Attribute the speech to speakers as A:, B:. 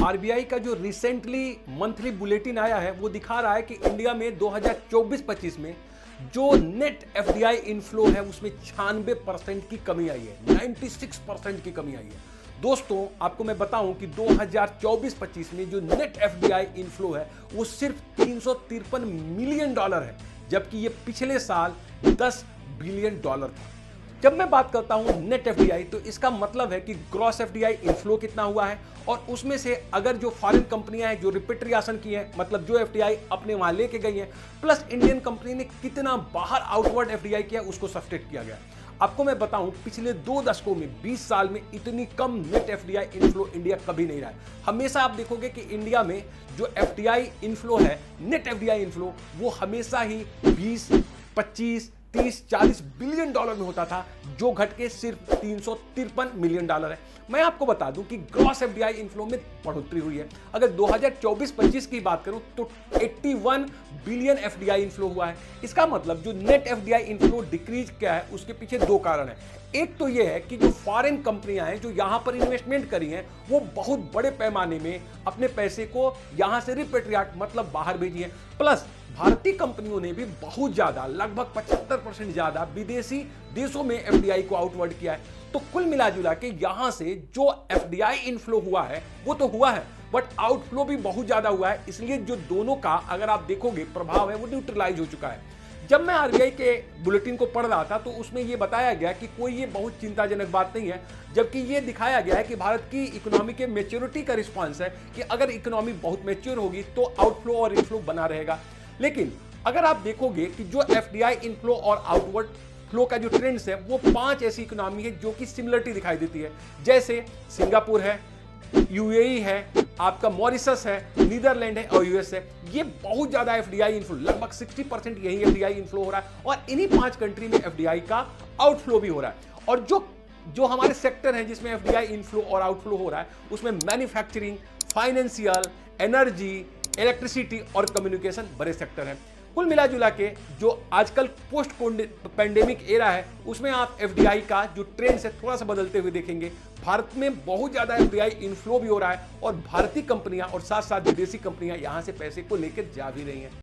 A: RBI का जो recently monthly bulletin आया है वो दिखा रहा है कि इंडिया में 2024-25 में जो नेट एफडीआई इनफ्लो है उसमें 96% की कमी आई है, 96% की कमी आई है। दोस्तों आपको मैं बताऊं कि 2024-25 में जो नेट एफडीआई इनफ्लो है वो सिर्फ $353 मिलियन है, जबकि ये पिछले साल $10 बिलियन था। जब मैं बात करता हूं नेट एफडीआई तो इसका मतलब है कि ग्रॉस एफडीआई इनफ्लो कितना हुआ है और उसमें से अगर जो फॉरेन कंपनियां हैं जो रिपेट्रिएशन की हैं, मतलब जो एफडीआई अपने वहां लेके गई हैं, प्लस इंडियन कंपनी ने कितना बाहर आउटवर्ड एफडीआई किया उसको सब्सट्रैक्ट किया गया। आपको मैं बताऊं पिछले 2 दशकों में 20 साल में इतनी कम नेट एफडीआई इनफ्लो इंडिया कभी नहीं रहा है। हमेशा आप देखोगे कि इंडिया में जो एफडीआई इनफ्लो है, नेट एफडीआई इनफ्लो, वो हमेशा ही 20, 25, 30, 40 बिलियन डॉलर में होता था, जो घट के सिर्फ $353 मिलियन है। मैं आपको बता दूं कि ग्रॉस एफडीआई इनफ्लो में बढ़ोतरी हुई है। अगर 2024-25 की बात करूं तो 81 बिलियन एफडीआई इनफ्लो हुआ है। इसका मतलब जो नेट एफडीआई इनफ्लो डिक्रीज क्या है उसके पीछे 2 कारण है। एक तो यह है कि जो फॉरेन कंपनियां हैं जो यहां पर इन्वेस्टमेंट करी हैं वो बहुत बड़े पैमाने में अपने पैसे को यहां से रिपेट्रिएट मतलब बाहर भेजी है, प्लस भारतीय कंपनियों ने भी बहुत ज्यादा लगभग 75% ज्यादा विदेशी देशों में एफडीआई को आउटवर्ड किया है। तो कुल मिला जुला के यहां से जो एफडीआई इनफ्लो हुआ है वो तो हुआ है, बट आउटफ्लो भी बहुत ज्यादा हुआ है। इसलिए जो दोनों का अगर आप देखोगे प्रभाव है वो न्यूट्रलाइज हो चुका है। जब मैं आरबीआई के बुलेटिन को पढ़ रहा था तो उसमें यह बताया गया कि कोई ये बहुत चिंताजनक बात नहीं है, जबकि ये दिखाया गया है कि भारत की इकोनॉमी के मैच्योरिटी का रिस्पॉन्स है कि अगर इकोनॉमी बहुत मैच्योर होगी तो आउटफ्लो और इनफ्लो बना रहेगा। लेकिन अगर आप देखोगे कि जो एफडीआई इनफ्लो और आउटवर्ड फ्लो का जो ट्रेंड्स है वो 5 ऐसी इकोनॉमी है जो कि सिमिलरिटी दिखाई देती है, जैसे सिंगापुर है, यूएई है, आपका मॉरिशस है, नीदरलैंड है और यूएस है। ये बहुत ज्यादा एफडीआई इनफ्लो, लगभग 60% यही एफडीआई इनफ्लो हो रहा है और इन्हीं 5 कंट्री में एफडीआई का आउटफ्लो भी हो रहा है। और जो हमारे सेक्टर हैं जिसमें एफडीआई इनफ्लो और आउटफ्लो हो रहा है उसमें मैन्युफैक्चरिंग, फाइनेंशियल, एनर्जी, इलेक्ट्रिसिटी और कम्युनिकेशन बड़े सेक्टर हैं। कुल मिला जुला के जो आजकल पोस्ट पैंडेमिक एरा है उसमें आप एफडीआई का जो ट्रेंड है थोड़ा सा बदलते हुए देखेंगे। भारत में बहुत ज्यादा एफडीआई इनफ्लो भी हो रहा है और भारतीय कंपनियां और साथ साथ विदेशी कंपनियां यहां से पैसे को लेकर जा भी रही हैं।